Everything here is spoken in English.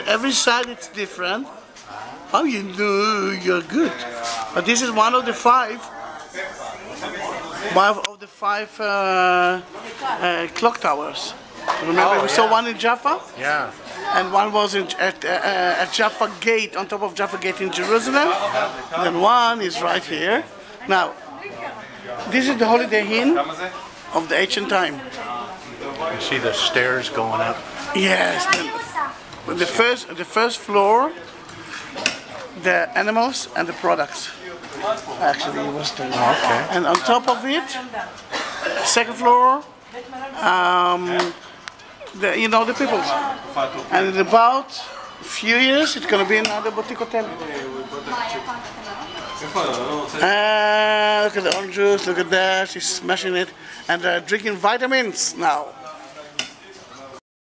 Every side it's different. How you do? You're good. But this is one of the five clock towers. Remember we saw one in Jaffa? Yeah. And one was at Jaffa Gate, on top of Jaffa Gate in Jerusalem. Then one is right here. Now, this is the Holiday Inn of the ancient time. You see the stairs going up? Yes. The first floor, the animals and the products. Actually, it was the. Okay. And on top of it, second floor, the people. And in about a few years, it's going to be another boutique hotel. Look at the orange juice, look at that, she's smashing it. And they're drinking vitamins now.